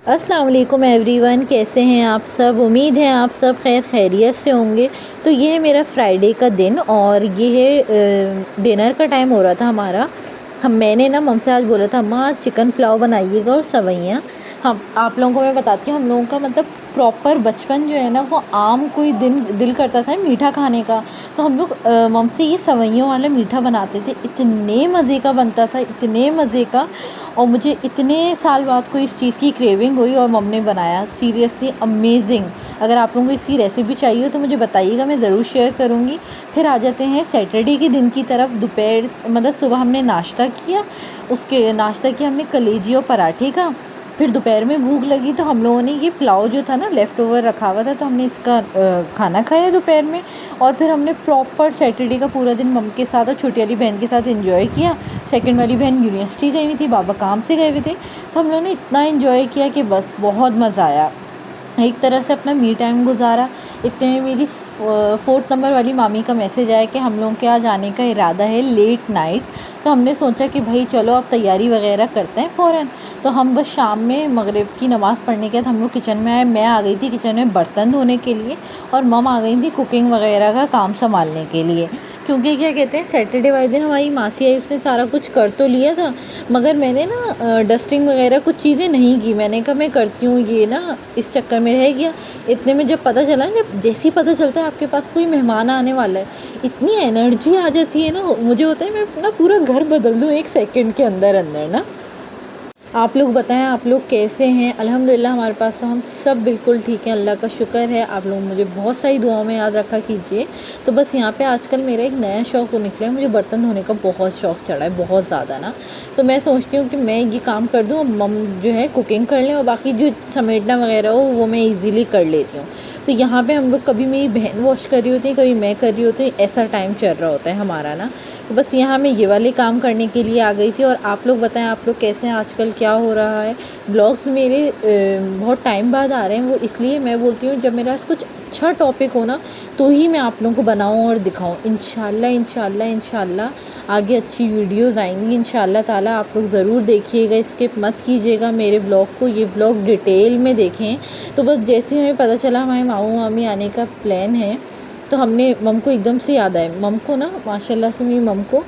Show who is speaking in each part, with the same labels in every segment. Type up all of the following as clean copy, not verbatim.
Speaker 1: अस्सलाम वालेकुम एवरीवन, कैसे हैं आप सब। उम्मीद है आप सब खैरियत से होंगे। तो ये है मेरा फ्राइडे का दिन और ये है डिनर का टाइम हो रहा था हमारा। मैंने ना मम से आज बोला था, अम्मा आज चिकन पुलाव बनाइएगा और सवैयाँ। हम आप लोगों को मैं बताती हूँ, हम लोगों का मतलब प्रॉपर बचपन जो है ना, वो आम कोई दिन दिल करता था मीठा खाने का, तो हम लोग मम से ये सवैयों वाला मीठा बनाते थे। इतने मज़े का बनता था, इतने मज़े का। और मुझे इतने साल बाद कोई इस चीज़ की क्रेविंग हुई और मम ने बनाया। Seriously amazing. अगर आप लोगों को इसकी रेसिपी चाहिए हो तो मुझे बताइएगा, मैं ज़रूर शेयर करूँगी। फिर आ जाते हैं सैटरडे के दिन की तरफ। दोपहर मतलब सुबह हमने नाश्ता किया, उसके नाश्ता किया हमने कलेजी और पराठे का। फिर दोपहर में भूख लगी तो हम लोगों ने ये पुलाव जो था ना लेफ़्ट ओवर रखा हुआ था, तो हमने इसका खाना खाया दोपहर में। और फिर हमने प्रॉपर सैटरडे का पूरा दिन मम के साथ और छोटी वाली बहन के साथ एंजॉय किया। सेकंड वाली बहन यूनिवर्सिटी गई हुई थी, बाबा काम से गए हुए थे, तो हम लोगों ने इतना एंजॉय किया कि बस बहुत मज़ा आया। एक तरह से अपना मी टाइम गुजारा। इतने में मेरी 4th नंबर वाली मामी का मैसेज आया कि हम लोगों के आज आने का इरादा है लेट नाइट। तो हमने सोचा कि भाई चलो अब तैयारी वगैरह करते हैं फ़ौरन। तो हम बस शाम में मगरिब की नमाज़ पढ़ने के बाद हम लोग किचन में आए। मैं आ गई थी किचन में बर्तन धोने के लिए और मम आ गई थी कुकिंग वगैरह का काम संभालने के लिए। क्योंकि क्या कहते हैं, सैटरडे वाले दिन हमारी मासी आई, उसने सारा कुछ कर तो लिया था, मगर मैंने ना डस्टिंग वगैरह कुछ चीज़ें नहीं की। मैंने कहा मैं करती हूँ, ये ना इस चक्कर में रह गया। इतने में जब पता चला, जब जैसे ही पता चलता है आपके पास कोई मेहमान आने वाला है, इतनी एनर्जी आ जाती है ना, मुझे होता है मैं अपना पूरा घर बदल दूँ 1 सेकंड के अंदर अंदर ना। आप लोग बताएं, आप लोग कैसे हैं। अल्हम्दुलिल्लाह हमारे पास तो हम सब बिल्कुल ठीक हैं, अल्लाह का शुक्र है। आप लोग मुझे बहुत सारी दुआओं में याद रखा कीजिए। तो बस यहाँ पे आजकल मेरा एक नया शौक़ निकला है, मुझे बर्तन धोने का बहुत शौक़ चढ़ा है, बहुत ज़्यादा ना। तो मैं सोचती हूँ कि मैं ये काम कर दूँ, मम जो है कुकिंग कर लें और बाकी जो समेटना वगैरह हो वो मैं ईज़िली कर लेती हूँ। तो यहाँ पे हम लोग, कभी मेरी बहन वॉश कर रही होती है, कभी मैं कर रही होती हूँ, ऐसा टाइम चल रहा होता है हमारा ना। तो बस यहाँ मैं ये वाले काम करने के लिए आ गई थी। और आप लोग बताएं, आप लोग कैसे हैं, आजकल क्या हो रहा है। ब्लॉग्स मेरे बहुत टाइम बाद आ रहे हैं, वो इसलिए मैं बोलती हूँ जब मेरे पास कुछ अच्छा टॉपिक हो ना, तो ही मैं आप लोगों को बनाऊँ और दिखाऊँ। इंशाल्लाह इंशाल्लाह इंशाल्लाह आगे अच्छी वीडियोज़ आएंगी इंशाल्लाह ताला। आप लोग ज़रूर देखिएगा, स्किप मत कीजिएगा मेरे ब्लॉग को, ये ब्लॉग डिटेल में देखें। तो बस जैसे ही हमें पता चला हमारे मामू मामी आने का प्लान है, तो हमने मम को एकदम से याद आया। मम को ना माशाल्लाह से, मेरी मम को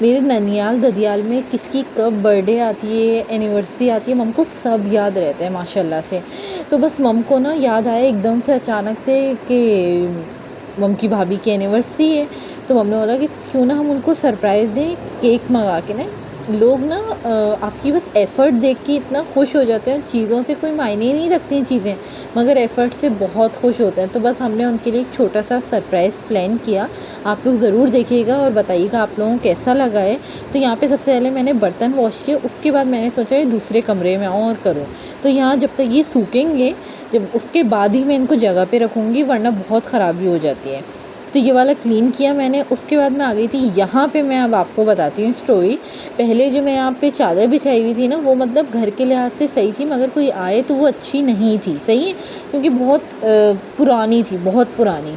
Speaker 1: मेरे ननियाल ददियाल में किसकी कब बर्थडे आती है, एनिवर्सरी आती है, मम को सब याद रहता है माशाल्लाह से। तो बस मम को ना याद आया एकदम से अचानक से कि मम की भाभी की एनिवर्सरी है। तो मम ने बोला कि क्यों ना हम उनको सरप्राइज़ दें, केक मंगा के ना। लोग ना आपकी बस एफ़र्ट देख के इतना खुश हो जाते हैं, चीज़ों से कोई मायने नहीं रखती हैं चीज़ें, मगर एफ़र्ट से बहुत खुश होते हैं। तो बस हमने उनके लिए एक छोटा सा सरप्राइज़ प्लान किया। आप लोग ज़रूर देखिएगा और बताइएगा आप लोगों को कैसा लगा है। तो यहाँ पे सबसे पहले मैंने बर्तन वॉश किए, उसके बाद मैंने सोचा ये दूसरे कमरे में आऊँ और करूँ। तो यहाँ जब तक ये सूखेंगे, जब उसके बाद ही मैं इनको जगह पे रखूँगी, वरना बहुत ख़राबी हो जाती है। तो ये वाला क्लीन किया मैंने। उसके बाद मैं आ गई थी यहाँ पे। मैं अब आपको बताती हूँ स्टोरी। पहले जो मैं यहाँ पे चादर बिछाई हुई थी ना, वो मतलब घर के लिहाज से सही थी, मगर कोई आए तो वो अच्छी नहीं थी, सही है, क्योंकि बहुत पुरानी थी, बहुत पुरानी।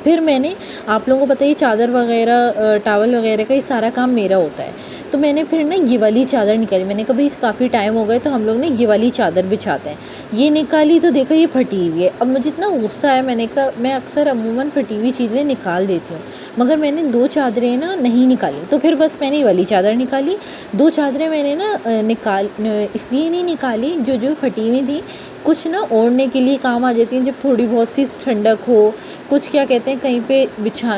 Speaker 1: फिर मैंने, आप लोगों को पता है चादर वगैरह टॉवल वगैरह का ये सारा काम मेरा होता है। तो मैंने फिर ना ये वाली चादर निकाली। मैंने कहा भाई काफ़ी टाइम हो गए, तो हम लोग ने ये वाली चादर बिछाते हैं। ये निकाली तो देखा ये फटी हुई है। अब मुझे इतना गुस्सा आया, मैंने कहा मैं अक्सर अमूमन फटी हुई चीज़ें निकाल देती हूँ, मगर मैंने 2 चादरें ना नहीं निकाली। तो फिर बस मैंने ये वाली चादर निकाली। 2 चादरें मैंने ना इसलिए नहीं निकाली, जो फटी हुई थी, कुछ ना ओढ़ने के लिए काम आ जाती हैं जब थोड़ी बहुत सी ठंडक हो, कुछ क्या कहते हैं कहीं पे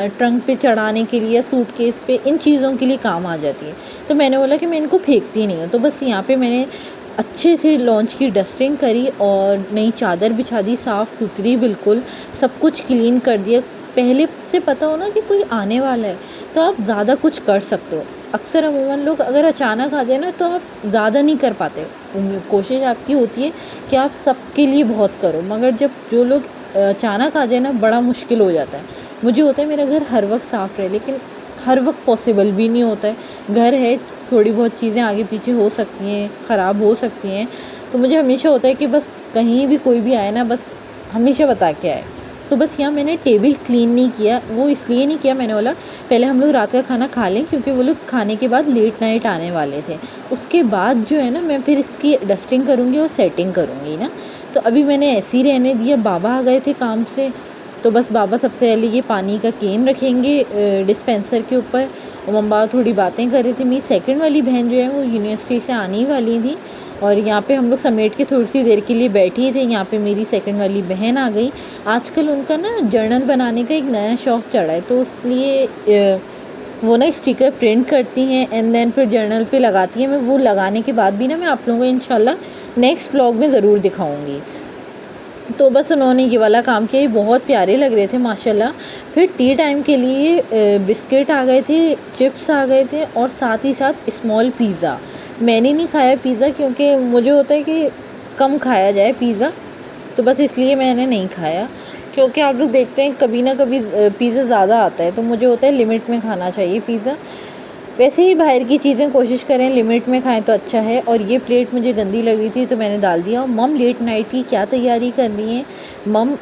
Speaker 1: ट्रंक पे चढ़ाने के लिए या सूटकेस पे, इन चीज़ों के लिए काम आ जाती है। तो मैंने बोला कि मैं इनको फेंकती नहीं हूँ। तो बस यहाँ पे मैंने अच्छे से लॉन्च की, डस्टिंग करी और नई चादर बिछा दी, साफ़ सुथरी बिल्कुल, सब कुछ क्लीन कर दिया। पहले से पता हो ना कि कोई आने वाला है, तो आप ज़्यादा कुछ कर सकते हो। अक्सर अमूमन लोग अगर अचानक आ जाए ना, तो आप ज़्यादा नहीं कर पाते। कोशिश आपकी होती है कि आप सबके लिए बहुत करो, मगर जब जो लोग अचानक आ जाए ना, बड़ा मुश्किल हो जाता है। मुझे होता है मेरा घर हर वक्त साफ़ रहे, लेकिन हर वक्त पॉसिबल भी नहीं होता है। घर है, थोड़ी बहुत चीज़ें आगे पीछे हो सकती हैं, ख़राब हो सकती हैं। तो मुझे हमेशा होता है कि बस कहीं भी कोई भी आए ना, बस हमेशा बता के आए। तो बस यहाँ मैंने टेबल क्लीन नहीं किया, वो इसलिए नहीं किया, मैंने बोला पहले हम लोग रात का खाना खा लें, क्योंकि वो लोग खाने के बाद लेट नाइट आने वाले थे। उसके बाद जो है ना मैं फिर इसकी डस्टिंग करूँगी और सेटिंग करूँगी ना। तो अभी मैंने ऐसे ही रहने दिया, बाबा आ गए थे काम से, तो बस बाबा सबसे पहले ये पानी का केन रखेंगे डिस्पेंसर के ऊपर, और मम्मा थोड़ी बातें कर रही थी। मेरी सेकंड वाली बहन जो है वो यूनिवर्सिटी से आने ही वाली थी, और यहाँ पे हम लोग समेट के थोड़ी सी देर के लिए बैठे थे। यहाँ पे मेरी सेकंड वाली बहन आ गई। आजकल उनका ना जर्नल बनाने का एक नया शौक़ चढ़ा है, तो इसलिए वो ना स्टिकर प्रिंट करती हैं एंड देन फिर जर्नल पे लगाती हैं। मैं वो लगाने के बाद भी ना मैं आप लोगों को इंशाल्लाह नेक्स्ट व्लॉग में ज़रूर दिखाऊंगी। तो बस उन्होंने ये वाला काम किया, ये बहुत प्यारे लग रहे थे माशाल्लाह। फिर टी टाइम के लिए बिस्किट आ गए थे, चिप्स आ गए थे, और साथ ही साथ स्मॉल पिज़्ज़ा। मैंने नहीं खाया पिज़्ज़ा, क्योंकि मुझे होता है कि कम खाया जाए पिज़्ज़ा, तो बस इसलिए मैंने नहीं खाया। क्योंकि आप लोग देखते हैं कभी ना कभी पिज़्ज़ा ज़्यादा आता है, तो मुझे होता है लिमिट में खाना चाहिए पिज़्ज़ा। वैसे ही बाहर की चीज़ें कोशिश करें लिमिट में खाएं तो अच्छा है। और ये प्लेट मुझे गंदी लग रही थी तो मैंने डाल दिया। और मम लेट नाइट की क्या तैयारी कर रही हैं, मम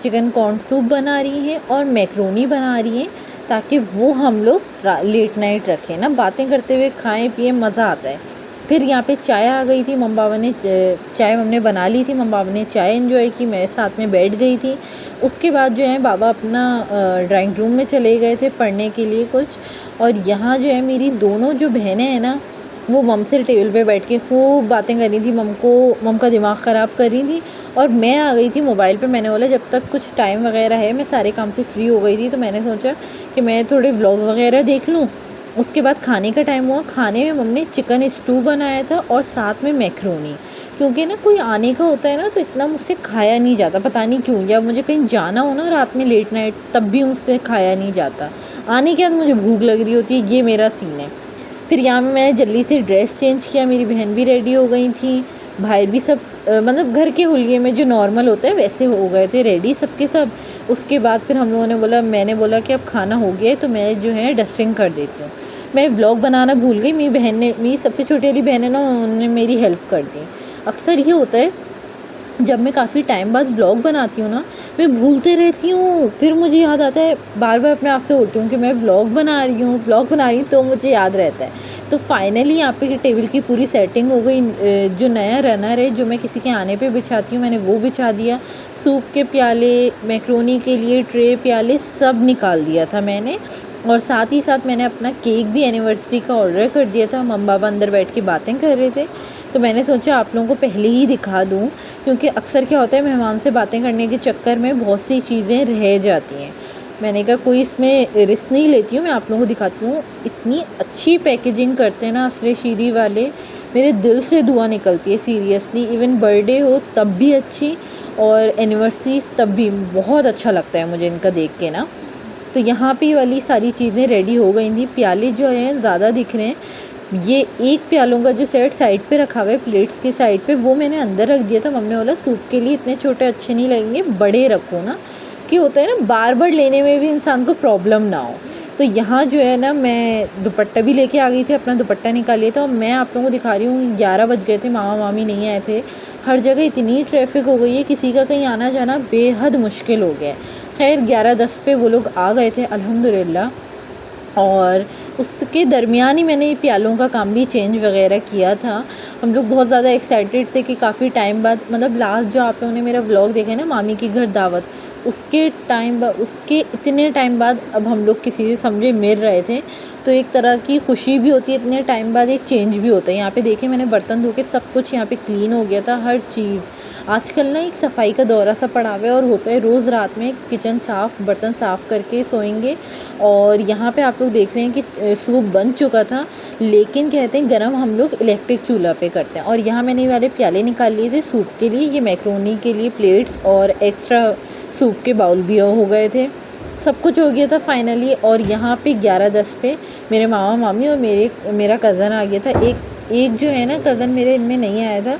Speaker 1: चिकन कॉर्न सूप बना रही हैं और मैक्रोनी बना रही हैं, ताकि वो हम लोग लेट नाइट रखें ना, बातें करते हुए खाएं पिए, मज़ा आता है। फिर यहाँ पे चाय आ गई थी, मम बाबा ने चाय हमने बना ली थी, मम बाबा ने चाय एंजॉय की, मैं साथ में बैठ गई थी। उसके बाद जो है बाबा अपना ड्राइंग रूम में चले गए थे पढ़ने के लिए कुछ। और यहाँ जो है मेरी दोनों जो बहनें हैं ना, वो मम से टेबल पे बैठ के खूब बातें कर रही थी, मम का दिमाग ख़राब कर रही थी। और मैं आ गई थी मोबाइल पे। मैंने बोला जब तक कुछ टाइम वगैरह है, मैं सारे काम से फ्री हो गई थी, तो मैंने सोचा कि मैं थोड़े व्लॉग वगैरह देख लूँ। उसके बाद खाने का टाइम हुआ, खाने में मम ने चिकन स्टू बनाया था और साथ में मैक्रोनी। क्योंकि ना कोई आने का होता है ना, तो इतना मुझसे खाया नहीं जाता, पता नहीं क्यों, या मुझे कहीं जाना हो ना रात में लेट नाइट, तब भी मुझसे खाया नहीं जाता। आने के बाद मुझे भूख लग रही होती है, ये मेरा सीन है। फिर यहाँ पे मैंने जल्दी से ड्रेस चेंज किया, मेरी बहन भी रेडी हो गई थी, भाई भी सब मतलब घर के हुलिये में जो नॉर्मल होता है वैसे हो गए थे रेडी सबके सब। उसके बाद फिर हम लोगों ने बोला, मैंने बोला कि अब खाना हो गया है तो मैं जो है डस्टिंग कर देती हूँ। मैं व्लॉग बनाना भूल गई, मेरी बहन ने, मेरी सबसे छोटी वाली बहन है ना, उन्होंने मेरी हेल्प कर दी। अक्सर ये होता है जब मैं काफ़ी टाइम बाद व्लॉग बनाती हूँ ना, मैं भूलते रहती हूँ, फिर मुझे याद आता है, बार बार अपने आप से बोलती हूँ कि मैं व्लॉग बना रही हूँ, तो मुझे याद रहता है। तो फाइनली यहाँ पे टेबल की पूरी सेटिंग हो गई। जो नया रनर है जो मैं किसी के आने पे बिछाती हूँ, मैंने वो बिछा दिया। सूप के प्याले, मैक्रोनी के लिए ट्रे, प्याले सब निकाल दिया था मैंने। और साथ ही साथ मैंने अपना केक भी एनिवर्सरी का ऑर्डर कर दिया था। मम्मा बाबा अंदर बैठ के बातें कर रहे थे, तो मैंने सोचा आप लोगों को पहले ही दिखा दूँ, क्योंकि अक्सर क्या होता है मेहमान से बातें करने के चक्कर में बहुत सी चीज़ें रह जाती हैं। मैंने कहा कोई इसमें रिस्क नहीं लेती हूँ, मैं आप लोगों को दिखाती हूँ। इतनी अच्छी पैकेजिंग करते हैं ना असली शीरी वाले, मेरे दिल से दुआ निकलती है सीरियसली। इवन बर्थडे हो तब भी अच्छी, और एनिवर्सरी तब भी बहुत अच्छा लगता है मुझे इनका देख के ना। तो यहाँ पे वाली सारी चीज़ें रेडी हो गई थी। प्याले जो हैं ज़्यादा दिख रहे हैं, ये एक प्यालों का जो सेट साइड पे रखा हुआ है प्लेट्स के साइड पे, वो मैंने अंदर रख दिया था। मम्मी बोला सूप के लिए इतने छोटे अच्छे नहीं लगेंगे, बड़े रखो ना, कि होता है ना बार बार लेने में भी इंसान को प्रॉब्लम ना हो। तो यहाँ जो है ना मैं दुपट्टा भी लेके आ गई थी, अपना दुपट्टा निकाल लिया था। और मैं आप लोगों को दिखा रही हूँ 11 बज गए थे, मामा मामी नहीं आए थे। हर जगह इतनी ट्रैफिक हो गई है, किसी का कहीं आना जाना बेहद मुश्किल हो गया है। खैर 11:10 पे वो लोग आ गए थे अल्हम्दुलिल्लाह। और उसके दरमियान ही मैंने ये प्यालों का काम भी चेंज वगैरह किया था। हम लोग बहुत ज़्यादा एक्साइटेड थे कि काफ़ी टाइम बाद, मतलब लास्ट जो आप लोगों ने मेरा व्लॉग देखा है ना मामी की घर दावत, उसके इतने टाइम बाद अब हम लोग किसी से समझे मिल रहे थे। तो एक तरह की खुशी भी होती है, इतने टाइम बाद एक चेंज भी होता है। यहाँ पे देखिए मैंने बर्तन धो के सब कुछ यहाँ पे क्लीन हो गया था, हर चीज़। आजकल ना एक सफाई का दौरा सा पड़ा हुआ है, और होता है रोज़ रात में किचन साफ़, बर्तन साफ़ करके सोएंगे। और यहाँ पे आप लोग देख रहे हैं कि सूप बन चुका था, लेकिन कहते हैं गरम हम लोग इलेक्ट्रिक चूल्हा पे करते हैं। और यहाँ मैंने ये वाले प्याले निकाल लिए थे सूप के लिए, ये मैक्रोनी के लिए प्लेट्स, और एक्स्ट्रा सूप के बाउल भी हो गए थे। सब कुछ हो गया था फाइनली। और यहाँ पे 11:10 पे मेरे मामा मामी और मेरा कज़न आ गया था। एक जो है ना कज़न मेरे, इनमें नहीं आया था,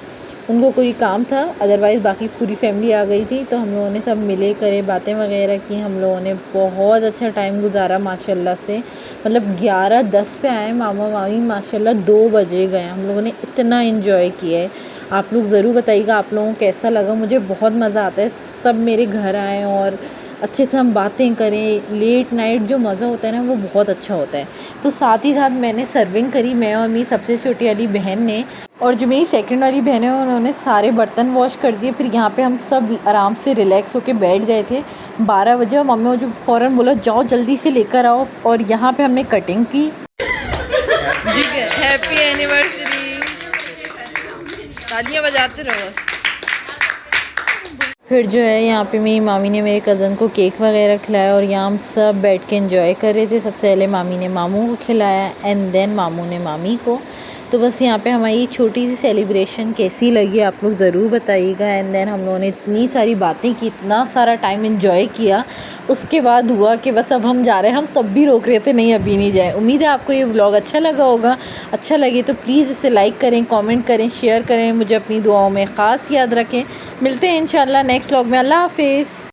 Speaker 1: उनको कोई काम था, अदरवाइज़ बाकी पूरी फैमिली आ गई थी। तो हम लोगों ने सब मिले करे, बातें वगैरह की, हम लोगों ने बहुत अच्छा टाइम गुजारा माशाल्लाह से। मतलब 11:10 पे आए मामा मामी, माशाल्लाह 2 बजे गए। हम लोगों ने इतना एंजॉय किया है। आप लोग ज़रूर बताइएगा आप लोगों को कैसा लगा। मुझे बहुत मज़ा आता है, सब मेरे घर आएँ और अच्छे से हम बातें करें। लेट नाइट जो मज़ा होता है ना, वो बहुत अच्छा होता है। तो साथ ही साथ मैंने सर्विंग करी, मैं और मेरी सबसे छोटी वाली बहन ने, और जो मेरी सेकंड वाली बहन है उन्होंने सारे बर्तन वॉश कर दिए। फिर यहाँ पे हम सब आराम से रिलैक्स होके बैठ गए थे। 12 बजे और मम्मी मुझे फ़ौरन बोला जाओ जल्दी से लेकर आओ, और यहाँ पे हमने कटिंग की। ठीक है, हैप्पी एनिवर्सरी, तालियां बजाते रहो बस। फिर जो है यहाँ पे मेरी मामी ने मेरे कज़न को केक वगैरह खिलाया और यहाँ हम सब बैठ के एंजॉय कर रहे थे। सबसे पहले मामी ने मामू को खिलाया एंड देन मामू ने मामी को। तो बस यहाँ पे हमारी छोटी सी सेलिब्रेशन कैसी लगी आप लोग ज़रूर बताइएगा। एंड देन हम लोगों ने इतनी सारी बातें की, इतना सारा टाइम एंजॉय किया। उसके बाद हुआ कि बस अब हम जा रहे हैं। हम तब भी रोक रहे थे नहीं अभी नहीं जाए। उम्मीद है आपको ये व्लॉग अच्छा लगा होगा। अच्छा लगे तो प्लीज़ इसे लाइक करें, कमेंट करें, शेयर करें। मुझे अपनी दुआओं में ख़ास याद रखें। मिलते हैं इंशाल्लाह नेक्स्ट व्लॉग में। अल्लाह हाफ़िज़।